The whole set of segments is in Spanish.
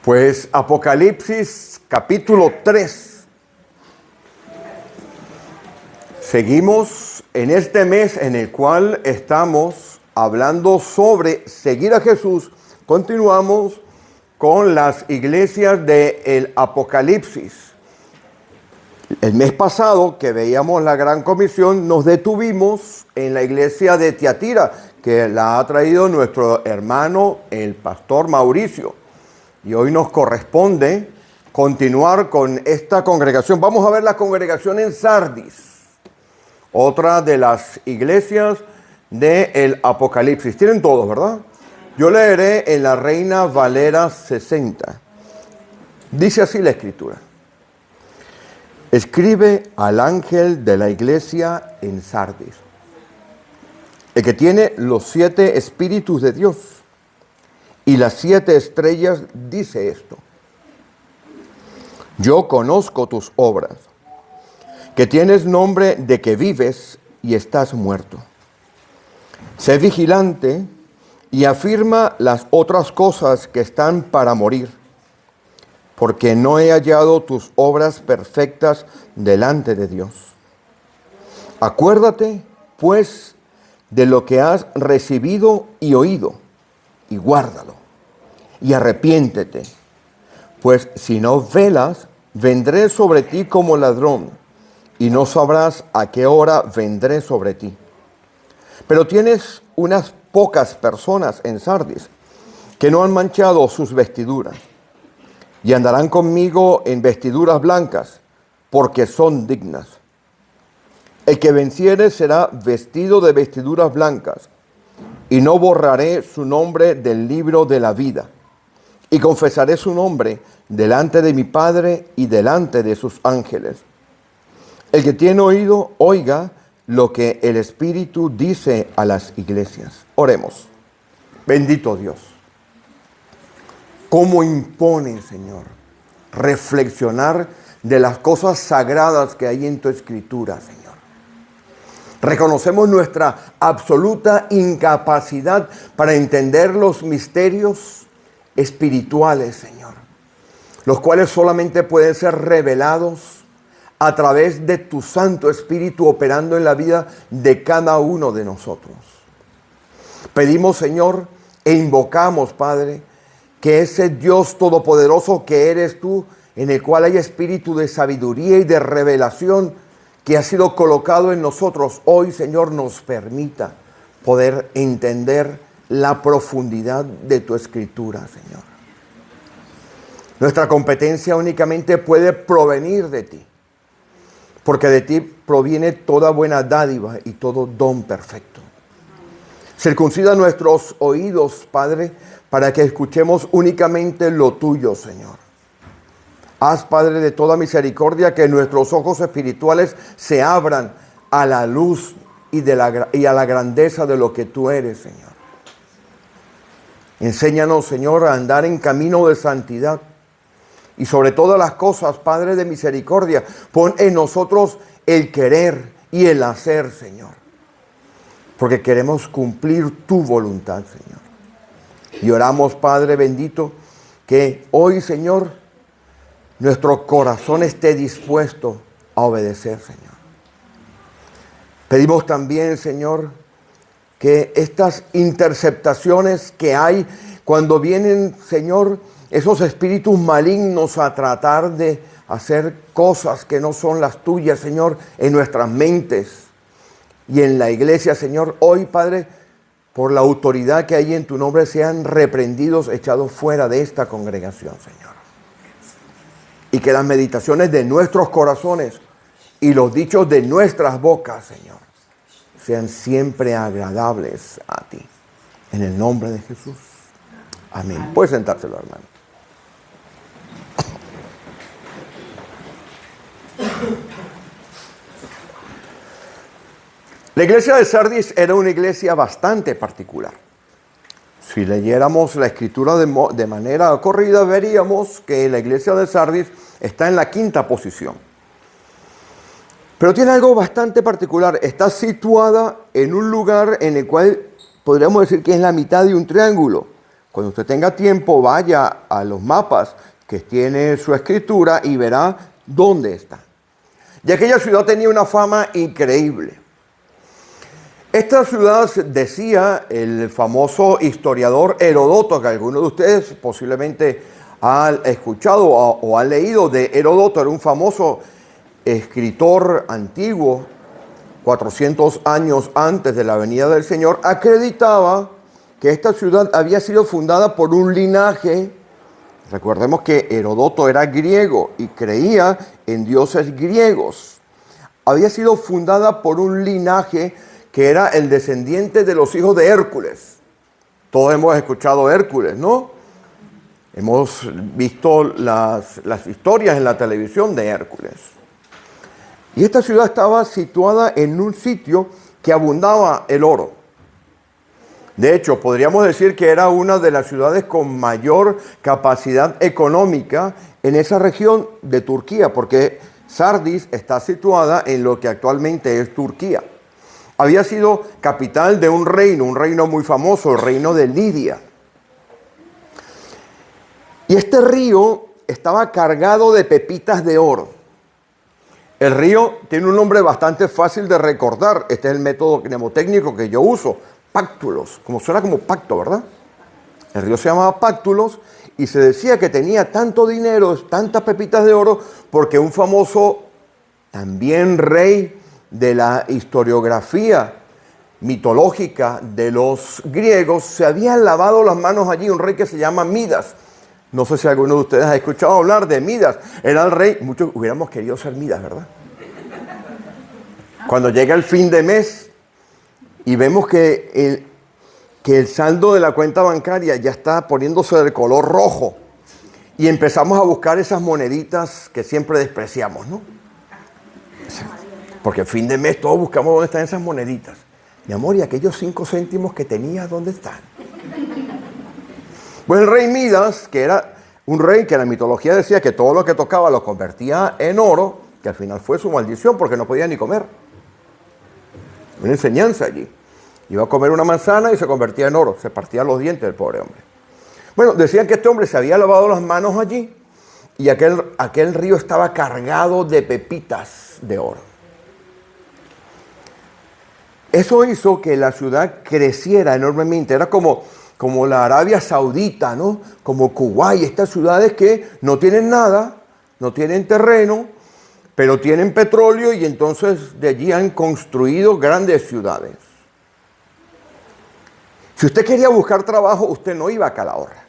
Pues Apocalipsis capítulo 3. Seguimos en este mes en el cual estamos hablando sobre seguir a Jesús. Continuamos con las iglesias del Apocalipsis. El mes pasado que veíamos la Gran Comisión nos detuvimos en la iglesia de Tiatira, que la ha traído nuestro hermano el pastor Mauricio. Y hoy nos corresponde continuar con esta congregación. Vamos a ver la congregación en Sardis, otra de las iglesias del Apocalipsis. Tienen todos, ¿verdad? Yo leeré en la Reina Valera 60. Dice así la Escritura. Escribe al ángel de la iglesia en Sardis, el que tiene los 7 espíritus de Dios y las 7 estrellas, dice esto: yo conozco tus obras, que tienes nombre de que vives y estás muerto. Sé vigilante y afirma las otras cosas que están para morir, porque no he hallado tus obras perfectas delante de Dios. Acuérdate, pues, de lo que has recibido y oído, y guárdalo, y arrepiéntete, pues si no velas, vendré sobre ti como ladrón, y no sabrás a qué hora vendré sobre ti. Pero tienes unas pocas personas en Sardis que no han manchado sus vestiduras, y andarán conmigo en vestiduras blancas, porque son dignas. El que venciere será vestido de vestiduras blancas, y no borraré su nombre del libro de la vida, y confesaré su nombre delante de mi Padre y delante de sus ángeles. El que tiene oído, oiga lo que el Espíritu dice a las iglesias. Oremos. Bendito Dios. ¿Cómo impone, Señor, reflexionar de las cosas sagradas que hay en tu Escritura, Señor? Reconocemos nuestra absoluta incapacidad para entender los misterios espirituales, Señor, los cuales solamente pueden ser revelados a través de tu Santo Espíritu operando en la vida de cada uno de nosotros. Pedimos, Señor, e invocamos, Padre, que ese Dios todopoderoso que eres tú, en el cual hay espíritu de sabiduría y de revelación que ha sido colocado en nosotros, hoy, Señor, nos permita poder entender la profundidad de tu Escritura, Señor. Nuestra competencia únicamente puede provenir de ti, porque de ti proviene toda buena dádiva y todo don perfecto. Circuncida nuestros oídos, Padre, para que escuchemos únicamente lo tuyo, Señor. Haz, Padre, de toda misericordia que nuestros ojos espirituales se abran a la luz y a la grandeza de lo que tú eres, Señor. Enséñanos, Señor, a andar en camino de santidad. Y sobre todas las cosas, Padre de misericordia, pon en nosotros el querer y el hacer, Señor. Porque queremos cumplir tu voluntad, Señor. Y oramos, Padre bendito, que hoy, Señor, nuestro corazón esté dispuesto a obedecer, Señor. Pedimos también, Señor, que estas interceptaciones que hay cuando vienen, Señor, esos espíritus malignos a tratar de hacer cosas que no son las tuyas, Señor, en nuestras mentes y en la iglesia, Señor, hoy, Padre, por la autoridad que hay en tu nombre, sean reprendidos, echados fuera de esta congregación, Señor. Y que las meditaciones de nuestros corazones y los dichos de nuestras bocas, Señor, sean siempre agradables a ti. En el nombre de Jesús. Amén. Puede sentárselo, hermano. La iglesia de Sardis era una iglesia bastante particular. Si leyéramos la escritura de manera corrida, veríamos que la iglesia de Sardis está en la 5ª posición. Pero tiene algo bastante particular. Está situada en un lugar en el cual podríamos decir que es la mitad de un triángulo, Cuando usted tenga tiempo, vaya a los mapas que tiene su escritura y verá dónde está. Y aquella ciudad tenía una fama increíble. Esta ciudad, decía el famoso historiador Heródoto, que alguno de ustedes posiblemente ha escuchado o ha leído de Heródoto, era un famoso escritor antiguo, 400 años antes de la venida del Señor, acreditaba que esta ciudad había sido fundada por un linaje. Recordemos que Heródoto era griego y creía en dioses griegos. Había sido fundada por un linaje que era el descendiente de los hijos de Hércules. Todos hemos escuchado Hércules, ¿no? Hemos visto las historias en la televisión de Hércules. Y esta ciudad estaba situada en un sitio que abundaba el oro. De hecho, podríamos decir que era una de las ciudades con mayor capacidad económica en esa región de Turquía, porque Sardis está situada en lo que actualmente es Turquía. Había sido capital de un reino muy famoso, el reino de Lidia. Y este río estaba cargado de pepitas de oro. El río tiene un nombre bastante fácil de recordar. Este es el método mnemotécnico que yo uso. Páctulos, como suena como pacto, ¿verdad? El río se llamaba Páctulos y se decía que tenía tanto dinero, tantas pepitas de oro, porque un famoso también rey de la historiografía mitológica de los griegos se había lavado las manos allí, un rey que se llama Midas. No sé si alguno de ustedes ha escuchado hablar de Midas. Era el rey, muchos hubiéramos querido ser Midas, ¿verdad? Cuando llega el fin de mes y vemos que el saldo de la cuenta bancaria ya está poniéndose de color rojo y empezamos a buscar esas moneditas que siempre despreciamos, ¿no? Porque el fin de mes todos buscamos dónde están esas moneditas. Mi amor, ¿y aquellos 5 céntimos que tenías, dónde están? Pues el rey Midas, que era un rey que en la mitología decía que todo lo que tocaba lo convertía en oro, que al final fue su maldición porque no podía ni comer. Una enseñanza allí. Iba a comer una manzana y se convertía en oro. Se partía los dientes del pobre hombre. Bueno, decían que este hombre se había lavado las manos allí y aquel río estaba cargado de pepitas de oro. Eso hizo que la ciudad creciera enormemente. Era como la Arabia Saudita, ¿no? Como Kuwait, estas ciudades que no tienen nada, no tienen terreno, pero tienen petróleo y entonces de allí han construido grandes ciudades. Si usted quería buscar trabajo, usted no iba a Calahorra.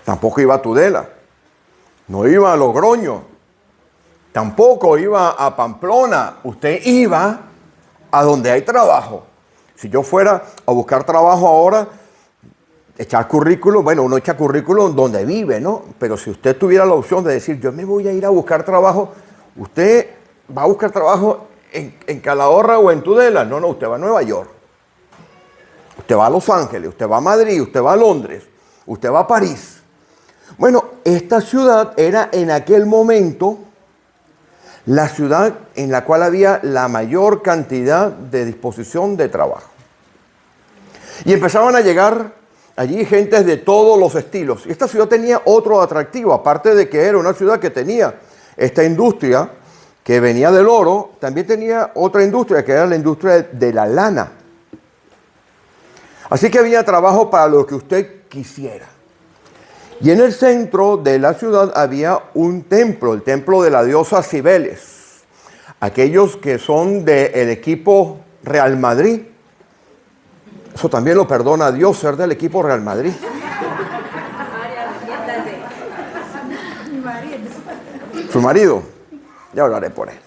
Tampoco iba a Tudela. No iba a Logroño. Tampoco iba a Pamplona. Usted iba a donde hay trabajo. Si yo fuera a buscar trabajo ahora, echar currículum, bueno, uno echa currículum donde vive, ¿no? Pero si usted tuviera la opción de decir, yo me voy a ir a buscar trabajo, ¿usted va a buscar trabajo en Calahorra o en Tudela? No, usted va a Nueva York. Usted va a Los Ángeles, usted va a Madrid, usted va a Londres, usted va a París. Bueno, esta ciudad era en aquel momento la ciudad en la cual había la mayor cantidad de disposición de trabajo. Y empezaban a llegar allí gentes de todos los estilos. Y esta ciudad tenía otro atractivo, aparte de que era una ciudad que tenía esta industria que venía del oro, también tenía otra industria que era la industria de la lana. Así que había trabajo para lo que usted quisiera. Y en el centro de la ciudad había un templo, el templo de la diosa Cibeles. Aquellos que son del equipo Real Madrid, eso también lo perdona a Dios, ser del equipo Real Madrid. Su marido, ya hablaré por él.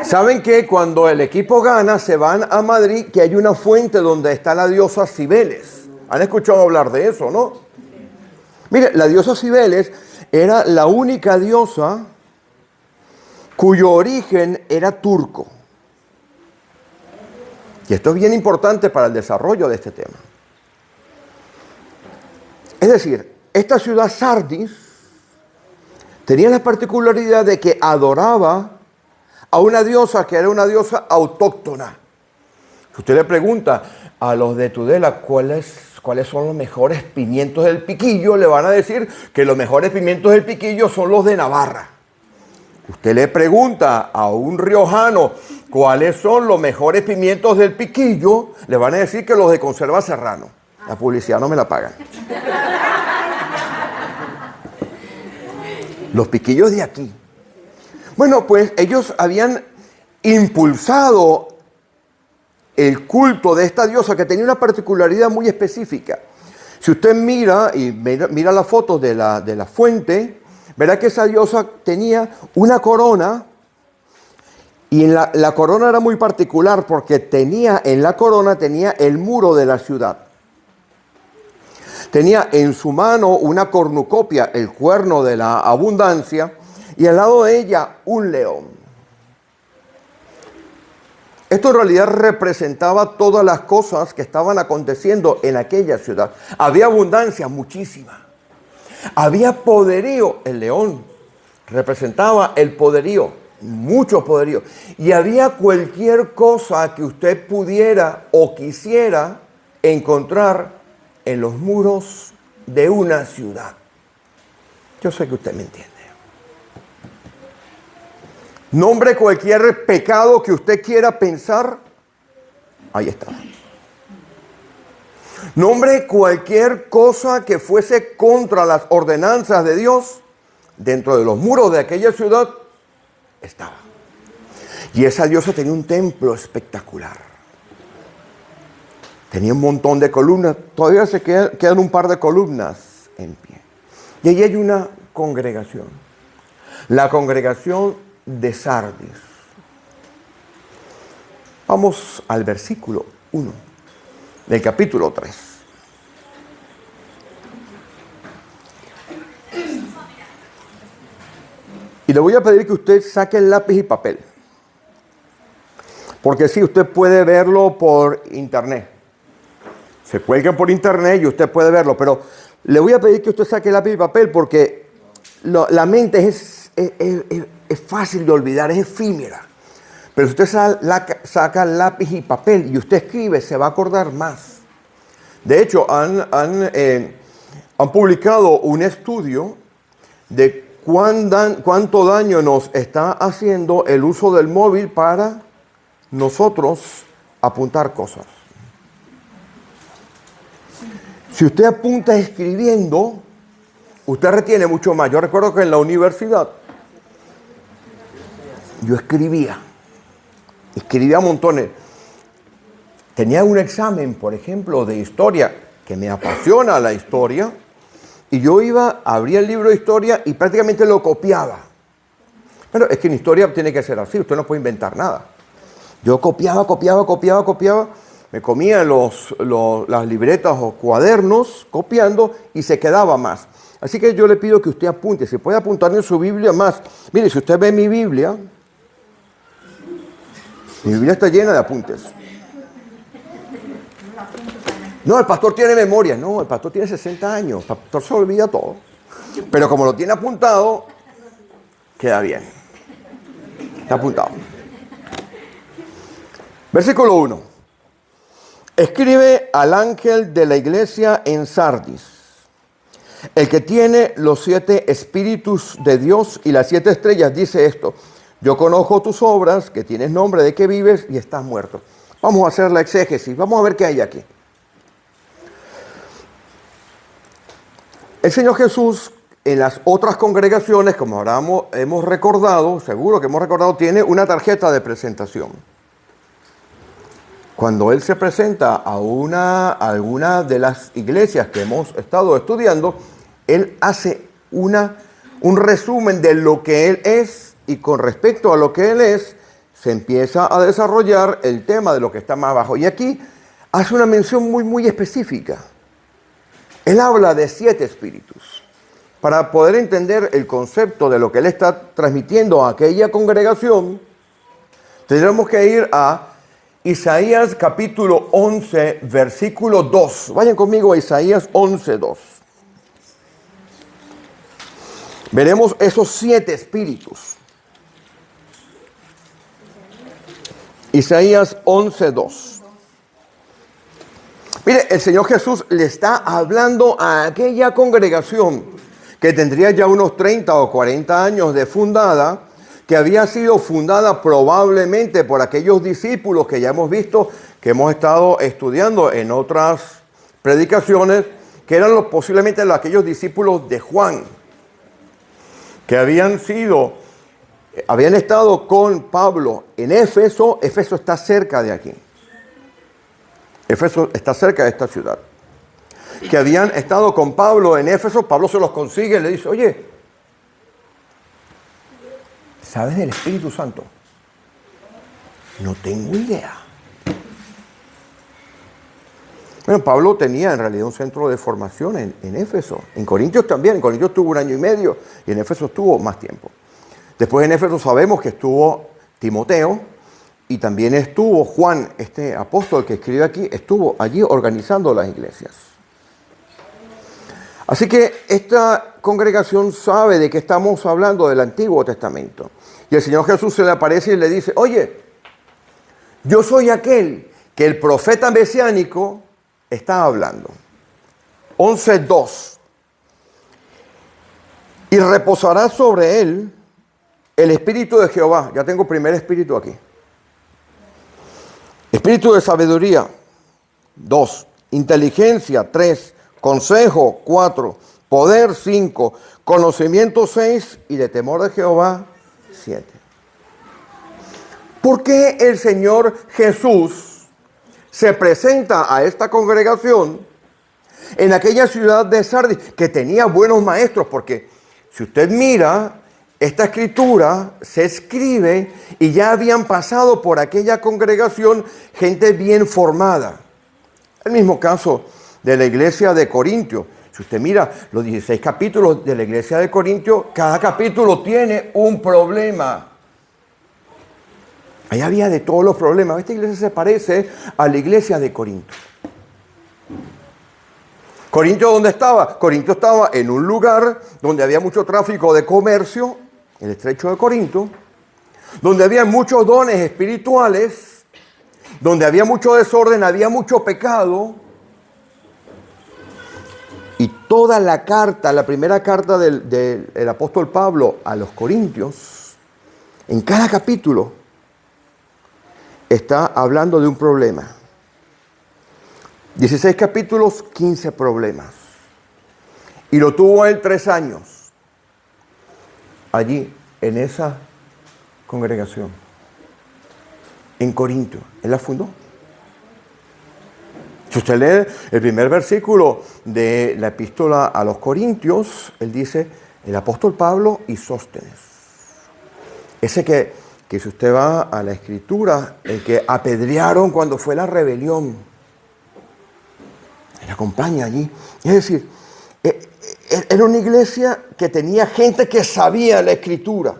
¿Saben que cuando el equipo gana se van a Madrid, que hay una fuente donde está la diosa Cibeles? ¿Han escuchado hablar de eso, no? Mire, la diosa Cibeles era la única diosa cuyo origen era turco. Y esto es bien importante para el desarrollo de este tema. Es decir, esta ciudad Sardis tenía la particularidad de que adoraba a una diosa que era una diosa autóctona. Si usted le pregunta a los de Tudela cuáles son los mejores pimientos del piquillo, le van a decir que los mejores pimientos del piquillo son los de Navarra. Usted le pregunta a un riojano cuáles son los mejores pimientos del piquillo, le van a decir que los de Conserva Serrano. La publicidad no me la pagan. Los piquillos de aquí. Bueno, pues ellos habían impulsado el culto de esta diosa que tenía una particularidad muy específica. Si usted mira las fotos de la fuente, verá que esa diosa tenía una corona, y la corona era muy particular porque en la corona tenía el muro de la ciudad. Tenía en su mano una cornucopia, el cuerno de la abundancia, y al lado de ella un león. Esto en realidad representaba todas las cosas que estaban aconteciendo en aquella ciudad. Había abundancia, muchísima. Había poderío. El león representaba el poderío, mucho poderío. Y había cualquier cosa que usted pudiera o quisiera encontrar en los muros de una ciudad. Yo sé que usted me entiende. Nombre cualquier pecado que usted quiera pensar, ahí está. Nombre cualquier cosa que fuese contra las ordenanzas de Dios, dentro de los muros de aquella ciudad, estaba. Y esa diosa tenía un templo espectacular. Tenía un montón de columnas, todavía se quedan un par de columnas en pie. Y allí hay una congregación. La congregación de Sardis. Vamos al versículo 1 del capítulo 3. Y le voy a pedir que usted saque el lápiz y papel. Porque sí, usted puede verlo por internet. Se cuelga por internet y usted puede verlo. Pero le voy a pedir que usted saque el lápiz y papel porque la mente es fácil de olvidar, es efímera. Pero si usted saca lápiz y papel y usted escribe, se va a acordar más. De hecho, han publicado un estudio de cuánto daño nos está haciendo el uso del móvil para nosotros apuntar cosas. Si usted apunta escribiendo, usted retiene mucho más. Yo recuerdo que en la universidad yo escribía montones. Tenía un examen, por ejemplo, de historia, que me apasiona la historia, y yo abría el libro de historia y prácticamente lo copiaba. Pero es que en historia tiene que ser así, usted no puede inventar nada. Yo copiaba, me comía las libretas o cuadernos copiando y se quedaba más. Así que yo le pido que usted apunte, si puede apuntar en su Biblia más. Mire, si usted ve mi Biblia está llena de apuntes. No, el pastor tiene memoria. No, el pastor tiene 60 años. El pastor se olvida todo. Pero como lo tiene apuntado, queda bien. Está apuntado. Versículo 1. Escribe al ángel de la iglesia en Sardis, el que tiene los 7 espíritus de Dios y las 7 estrellas, dice esto: yo conozco tus obras, que tienes nombre de que vives y estás muerto. Vamos a hacer la exégesis, vamos a ver qué hay aquí. El Señor Jesús, en las otras congregaciones, como ahora hemos recordado, seguro que hemos recordado, tiene una tarjeta de presentación. Cuando Él se presenta a alguna de las iglesias que hemos estado estudiando, Él hace un resumen de lo que Él es, y con respecto a lo que Él es, se empieza a desarrollar el tema de lo que está más abajo. Y aquí hace una mención muy, muy específica. Él habla de 7 espíritus. Para poder entender el concepto de lo que Él está transmitiendo a aquella congregación, tendremos que ir a Isaías capítulo 11, versículo 2. Vayan conmigo a Isaías 11, 2. Veremos esos 7 espíritus. Isaías 11, 2. Mire, el Señor Jesús le está hablando a aquella congregación que tendría ya unos 30 o 40 años de fundada, que había sido fundada probablemente por aquellos discípulos que ya hemos visto, que hemos estado estudiando en otras predicaciones, que eran posiblemente aquellos discípulos de Juan, que habían estado con Pablo en Éfeso. Éfeso está cerca de aquí. Éfeso está cerca de esta ciudad. Que habían estado con Pablo en Éfeso. Pablo se los consigue y le dice, oye, ¿sabes del Espíritu Santo? No tengo idea. Bueno, Pablo tenía en realidad un centro de formación en Éfeso. En Corintios también. En Corintios estuvo 1 año y medio y en Éfeso estuvo más tiempo. Después en Éfeso sabemos que estuvo Timoteo y también estuvo Juan, este apóstol que escribe aquí, estuvo allí organizando las iglesias. Así que esta congregación sabe de que estamos hablando del Antiguo Testamento. Y el Señor Jesús se le aparece y le dice, oye, yo soy aquel que el profeta mesiánico está hablando. 11:2. Y reposará sobre él el Espíritu de Jehová. Ya tengo primer espíritu aquí. Espíritu de sabiduría. 2. Inteligencia. 3. Consejo. 4. Poder. 5. Conocimiento. 6. Y de temor de Jehová. 7. ¿Por qué el Señor Jesús se presenta a esta congregación en aquella ciudad de Sardis que tenía buenos maestros? Porque si usted mira, esta escritura se escribe y ya habían pasado por aquella congregación gente bien formada. El mismo caso de la iglesia de Corintio. Si usted mira los 16 capítulos de la iglesia de Corintio, cada capítulo tiene un problema. Ahí había de todos los problemas. Esta iglesia se parece a la iglesia de Corinto. ¿Corinto dónde estaba? Corinto estaba en un lugar donde había mucho tráfico de comercio, el estrecho de Corinto, donde había muchos dones espirituales, donde había mucho desorden, había mucho pecado. Y toda la carta, la primera carta del apóstol Pablo a los Corintios, en cada capítulo, está hablando de un problema. 16 capítulos, 15 problemas. Y lo tuvo él 3 años. Allí, en esa congregación. En Corinto. Él la fundó. Si usted lee el primer versículo de la epístola a los Corintios, él dice, el apóstol Pablo y Sóstenes. Ese que si usted va a la escritura, el que apedrearon cuando fue la rebelión, él acompaña allí. Es decir, era una iglesia que tenía gente que sabía la escritura.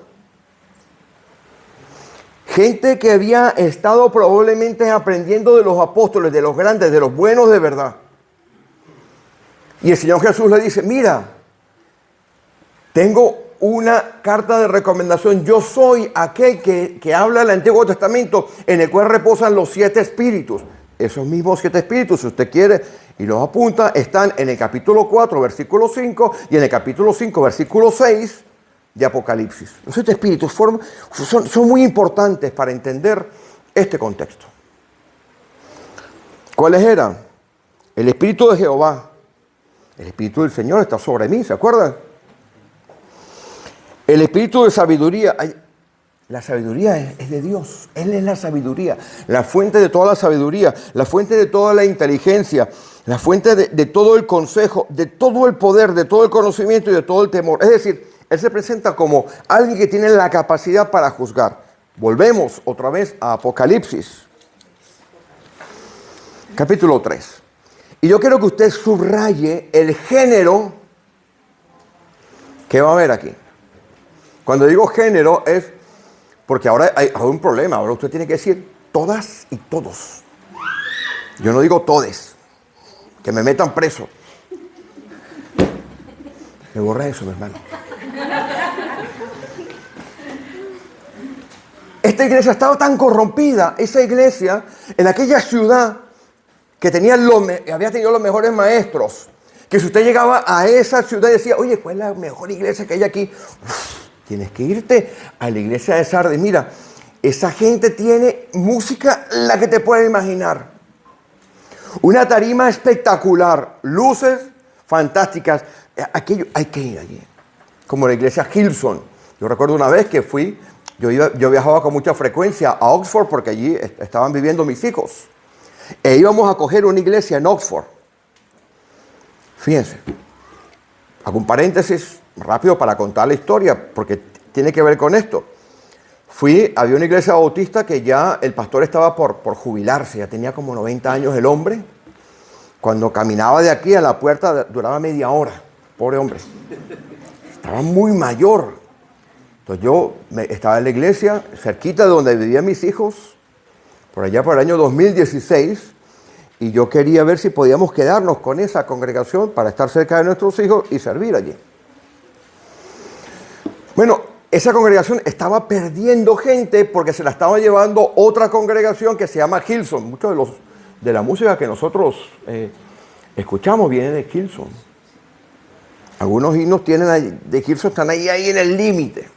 Gente que había estado probablemente aprendiendo de los apóstoles, de los grandes, de los buenos de verdad. Y el Señor Jesús le dice, mira, tengo una carta de recomendación. Yo soy aquel que habla del Antiguo Testamento, en el cual reposan los 7 espíritus. Esos mismos 7 espíritus, si usted quiere y los apunta, están en el capítulo 4, versículo 5, y en el capítulo 5, versículo 6 de Apocalipsis. Los 7 espíritus son muy importantes para entender este contexto. ¿Cuáles eran? El Espíritu de Jehová. El Espíritu del Señor está sobre mí, ¿se acuerdan? El Espíritu de sabiduría. La sabiduría es de Dios. Él es la sabiduría, la fuente de toda la sabiduría, la fuente de toda la inteligencia, la fuente de todo el consejo, de todo el poder, de todo el conocimiento y de todo el temor. Es decir, Él se presenta como alguien que tiene la capacidad para juzgar. Volvemos otra vez a Apocalipsis, capítulo 3. Y yo quiero que usted subraye el género que va a haber aquí. Cuando digo género es porque ahora hay un problema. Ahora usted tiene que decir todas y todos. Yo no digo todes. Que me metan preso. Me borra eso, mi hermano. Esta iglesia estaba tan corrompida, esa iglesia, en aquella ciudad, que había tenido los mejores maestros, que si usted llegaba a esa ciudad y decía, oye, ¿cuál es la mejor iglesia que hay aquí? Uf, tienes que irte a la iglesia de Sardis. Mira, esa gente tiene música la que te puedes imaginar. Una tarima espectacular, luces fantásticas. Aquello hay que ir allí. Como la iglesia Hillsong. Yo recuerdo una vez que fui, yo viajaba con mucha frecuencia a Oxford porque allí estaban viviendo mis hijos. E íbamos a coger una iglesia en Oxford. Fíjense, hago un paréntesis rápido para contar la historia porque tiene que ver con esto. Había una iglesia bautista que ya el pastor estaba por jubilarse, ya tenía como 90 años el hombre. Cuando caminaba de aquí a la puerta duraba media hora, pobre hombre. Estaba muy mayor. Entonces yo estaba en la iglesia, cerquita de donde vivían mis hijos, por allá por el año 2016, y yo quería ver si podíamos quedarnos con esa congregación para estar cerca de nuestros hijos y servir allí. Bueno, esa congregación estaba perdiendo gente porque se la estaba llevando otra congregación que se llama Hillsong. Muchos de la música que nosotros escuchamos viene de Hillsong. Algunos himnos de Hillsong están ahí en el límite.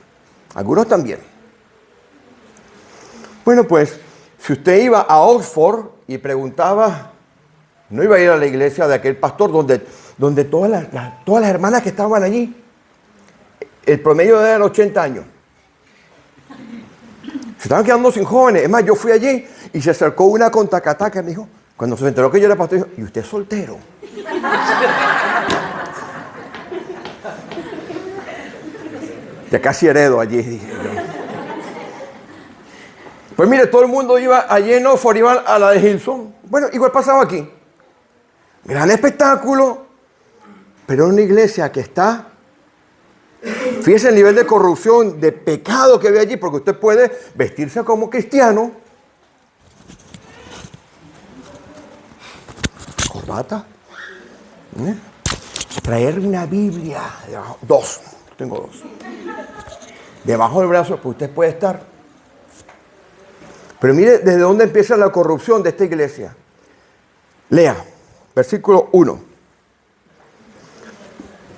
Algunos también. Bueno, pues, si usted iba a Oxford y preguntaba, no iba a ir a la iglesia de aquel pastor donde todas las hermanas que estaban allí, el promedio eran 80 años. Se estaban quedando sin jóvenes. Es más, yo fui allí y se acercó una con tacataca y me dijo, cuando se enteró que yo era pastor, dijo, ¿y usted es soltero? Ya casi heredo allí. Pues mire, todo el mundo iba allí en Oxford, iba a la de Hillsong. Bueno, igual pasaba aquí. Gran espectáculo, pero una iglesia que está... Fíjese el nivel de corrupción, de pecado que había allí, porque usted puede vestirse como cristiano, corbata, traer una Biblia, tengo dos, debajo del brazo, pues usted puede estar. Pero mire desde dónde empieza la corrupción de esta iglesia. Lea, versículo 1.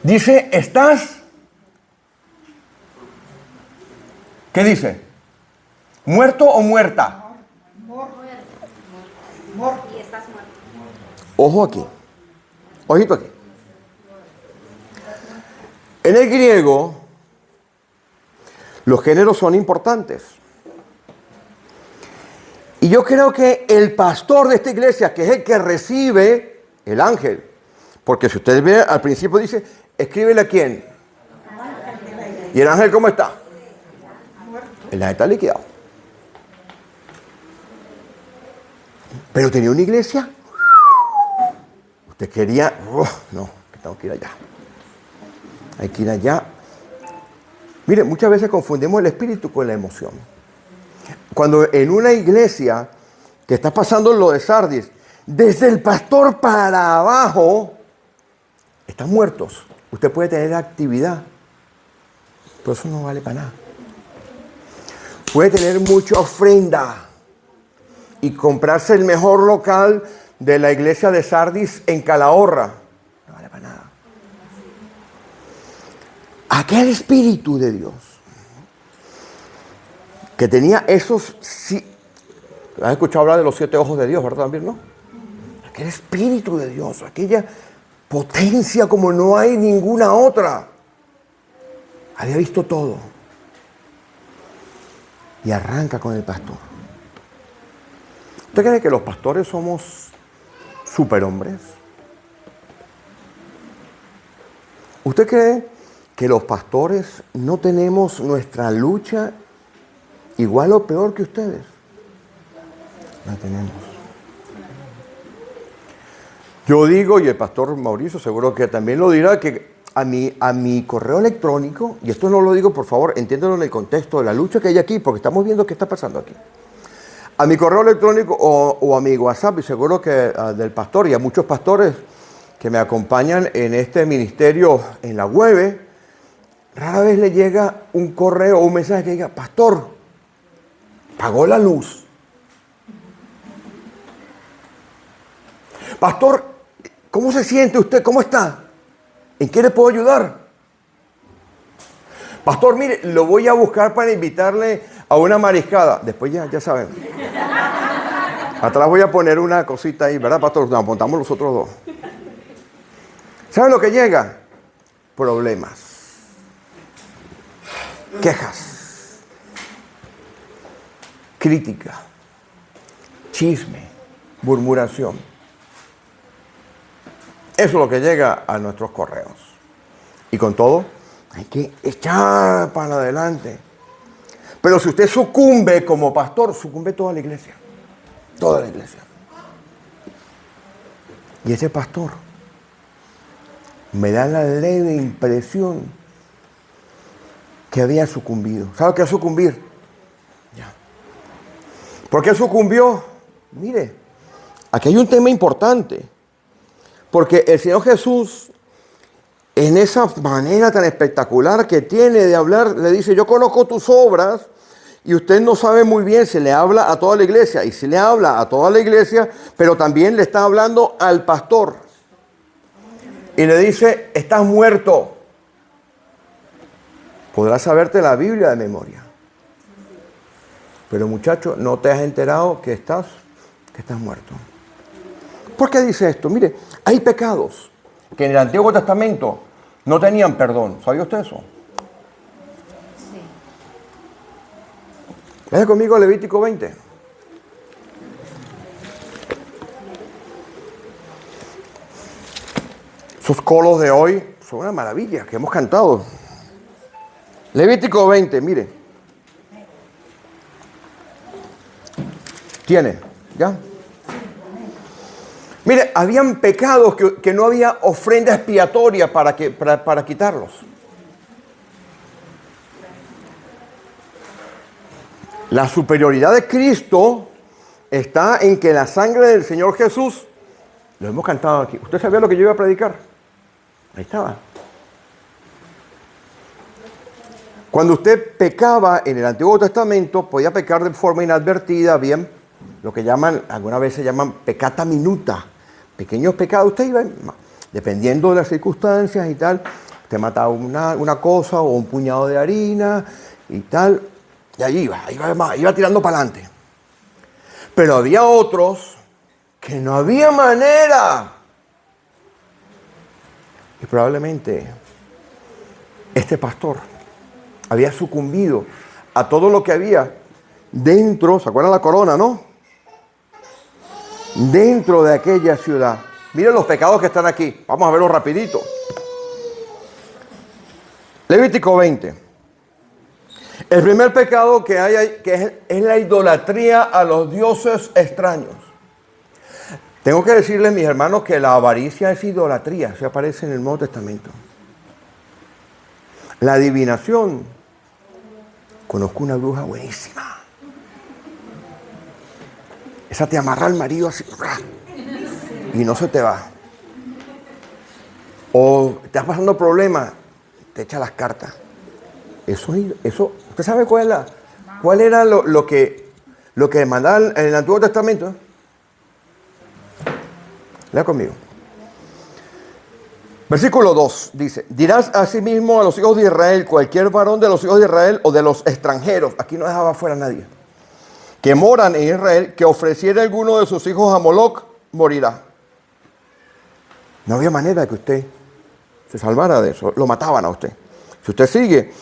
Dice, ¿qué dice? ¿Muerto o muerta? Muerto. Y estás muerto. Ojo aquí. Ojito aquí. En el griego, los géneros son importantes. Y yo creo que el pastor de esta iglesia, que es el que recibe el ángel, porque si ustedes ven al principio dice, escríbele a quién. ¿Y el ángel cómo está? El ángel está liquidado. Pero tenía una iglesia. Usted quería, no, que tengo que ir allá. Hay que ir allá. Mire, muchas veces confundimos el espíritu con la emoción. Cuando en una iglesia que está pasando lo de Sardis, desde el pastor para abajo, están muertos. Usted puede tener actividad, pero eso no vale para nada. Puede tener mucha ofrenda y comprarse el mejor local de la iglesia de Sardis en Calahorra. No vale para nada. Aquel Espíritu de Dios que tenía esos... ¿Has escuchado hablar de los 7 ojos de Dios, verdad? También, ¿no? Aquel Espíritu de Dios, aquella potencia como no hay ninguna otra. Había visto todo. Y arranca con el pastor. ¿Usted cree que los pastores somos superhombres? ¿Usted cree que los pastores no tenemos nuestra lucha igual o peor que ustedes? La tenemos. Yo digo, y el pastor Mauricio seguro que también lo dirá, que a mi correo electrónico, y esto no lo digo, por favor, entiéndelo en el contexto de la lucha que hay aquí, porque estamos viendo qué está pasando aquí. A mi correo electrónico o a mi WhatsApp, y seguro que del pastor y a muchos pastores que me acompañan en este ministerio en la web, rara vez le llega un correo o un mensaje que diga, pastor, pagó la luz. Pastor, ¿cómo se siente usted? ¿Cómo está? ¿En qué le puedo ayudar? Pastor, mire, lo voy a buscar para invitarle a una mariscada. Después ya saben. Atrás voy a poner una cosita ahí, ¿verdad, pastor? Nos montamos los otros dos. ¿Saben lo que llega? Problemas. Quejas. Crítica. Chisme. Murmuración. Eso es lo que llega a nuestros correos. Y con todo, hay que echar para adelante. Pero si usted sucumbe como pastor, sucumbe toda la iglesia. Toda la iglesia. Y ese pastor me da la leve impresión que había sucumbido. ¿Sabe qué es sucumbir? Ya. ¿Por qué sucumbió? Mire, aquí hay un tema importante. Porque el Señor Jesús, en esa manera tan espectacular que tiene de hablar, le dice, yo conozco tus obras y usted no sabe muy bien, se le habla a toda la iglesia. Y se le habla a toda la iglesia, pero también le está hablando al pastor. Y le dice, estás muerto. Podrás saberte la Biblia de memoria. Pero muchacho, no te has enterado que estás muerto. ¿Por qué dice esto? Mire, hay pecados que en el Antiguo Testamento no tenían perdón. ¿Sabía usted eso? Sí. Vean conmigo Levítico 20. Esos colos de hoy son una maravilla que hemos cantado. Levítico 20, mire. ¿Tiene? ¿Ya? Mire, habían pecados que no había ofrenda expiatoria para quitarlos. La superioridad de Cristo está en que la sangre del Señor Jesús, lo hemos cantado aquí. ¿Usted sabía lo que yo iba a predicar? Ahí estaba. Cuando usted pecaba en el Antiguo Testamento, podía pecar de forma inadvertida, bien, lo que llaman, algunas veces llaman peccata minuta. Pequeños pecados, usted iba, dependiendo de las circunstancias y tal, usted mataba una cosa o un puñado de harina y tal, y ahí iba tirando para adelante. Pero había otros que no había manera. Y probablemente este pastor había sucumbido a todo lo que había dentro, ¿se acuerdan la corona, no? Dentro de aquella ciudad. Miren los pecados que están aquí. Vamos a verlos rapidito. Levítico 20. El primer pecado que hay es la idolatría a los dioses extraños. Tengo que decirles, mis hermanos, que la avaricia es idolatría. Se aparece en el Nuevo Testamento. La adivinación. Conozco una bruja buenísima. Esa te amarra al marido así y no se te va. O te estás pasando problemas, te echa las cartas. Eso, ¿usted sabe cuál era lo que mandaban en el Antiguo Testamento? Lea conmigo. Versículo 2 dice, dirás asimismo a los hijos de Israel, cualquier varón de los hijos de Israel o de los extranjeros, aquí no dejaba fuera a nadie, que moran en Israel, que ofreciera alguno de sus hijos a Moloc, morirá. No había manera de que usted se salvara de eso. Lo mataban a usted. Si usted sigue,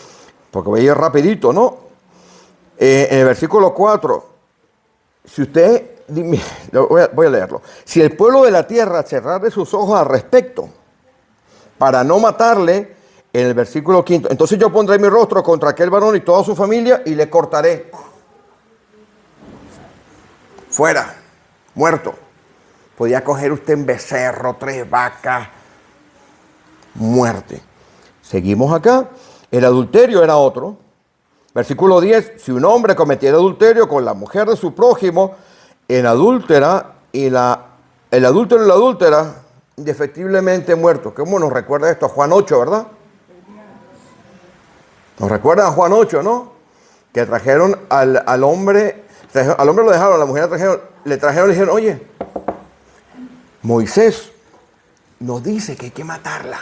porque voy a ir rapidito, ¿no? En el versículo 4, si usted, voy a leerlo. Si el pueblo de la tierra cerrare sus ojos al respecto, para no matarle, en el versículo 5, entonces yo pondré mi rostro contra aquel varón y toda su familia y le cortaré. Fuera, muerto. Podía coger usted un becerro, 3 vacas, muerte. Seguimos acá. El adulterio era otro. Versículo 10. Si un hombre cometiera adulterio con la mujer de su prójimo, el adúltera y el adúltero y la adúltera, indefectiblemente muerto. ¿Cómo nos recuerda esto? A Juan 8, ¿verdad? Nos recuerda a Juan 8, ¿no? Que trajeron al hombre... Al hombre lo dejaron, a la mujer le trajeron, le dijeron, oye, Moisés nos dice que hay que matarla.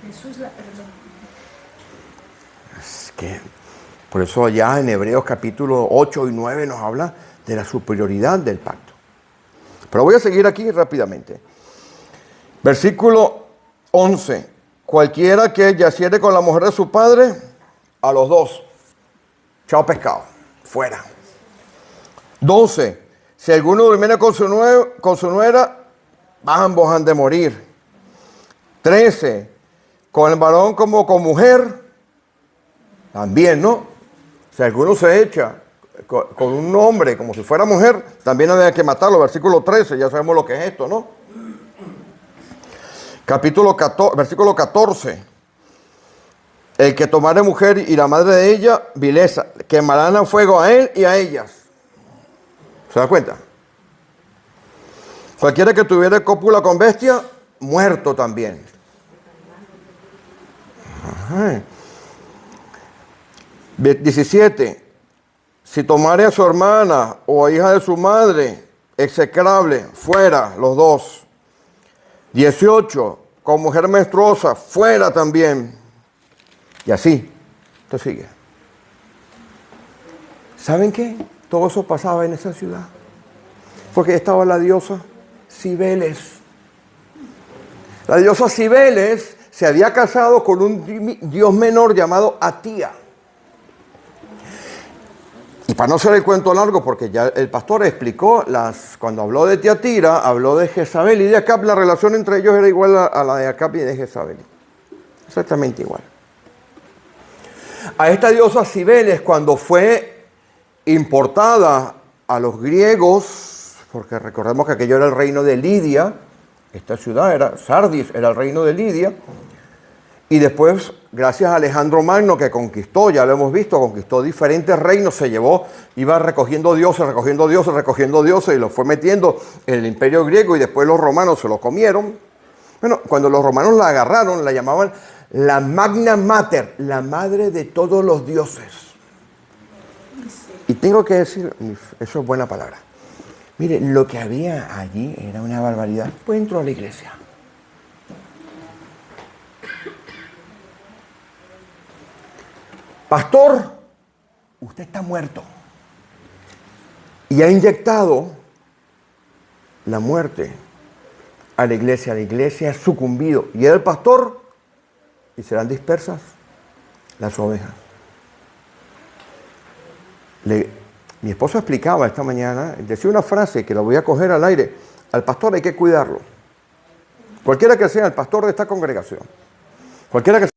Jesús la perdonó. Es que, por eso allá en Hebreos capítulo 8 y 9 nos habla de la superioridad del pacto. Pero voy a seguir aquí rápidamente. Versículo 11. Cualquiera que yaciere con la mujer de su padre, a los dos, chao pescado, fuera. 12. Si alguno durmiera con su nuera, ambos han de morir. 13. Con el varón como con mujer, también, ¿no? Si alguno se echa con un hombre como si fuera mujer, también había que matarlo. Versículo 13, ya sabemos lo que es esto, ¿no? Versículo 14. El que tomare mujer y la madre de ella, vileza, quemarán a fuego a él y a ellas. ¿Se da cuenta? Cualquiera que tuviera cópula con bestia, muerto también. Ajá. 17. Si tomare a su hermana o a hija de su madre, execrable, fuera los dos. 18. Con mujer menstruosa, fuera también. Y así, esto sigue. ¿Saben qué? Todo eso pasaba en esa ciudad. Porque estaba la diosa Cibeles. La diosa Cibeles se había casado con un dios menor llamado Atía. Y para no hacer el cuento largo, porque ya el pastor explicó, cuando habló de Tiatira, habló de Jezabel y de Acab, la relación entre ellos era igual a la de Acab y de Jezabel. Exactamente igual. A esta diosa Cibeles, cuando fue importada a los griegos, porque recordemos que aquello era el reino de Lidia, esta ciudad era Sardis, era el reino de Lidia, y después, gracias a Alejandro Magno, que conquistó, ya lo hemos visto, conquistó diferentes reinos, se llevó, iba recogiendo dioses, y los fue metiendo en el imperio griego, y después los romanos se los comieron. Bueno, cuando los romanos la agarraron, la llamaban la Magna Mater, la madre de todos los dioses. Y tengo que decir, eso es buena palabra. Mire, lo que había allí era una barbaridad. Pues entró a la iglesia. Pastor, usted está muerto. Y ha inyectado la muerte a la iglesia ha sucumbido. Y era el pastor y serán dispersas las ovejas. Mi esposo explicaba esta mañana, decía una frase que la voy a coger al aire: al pastor hay que cuidarlo. Cualquiera que sea el pastor de esta congregación, cualquiera que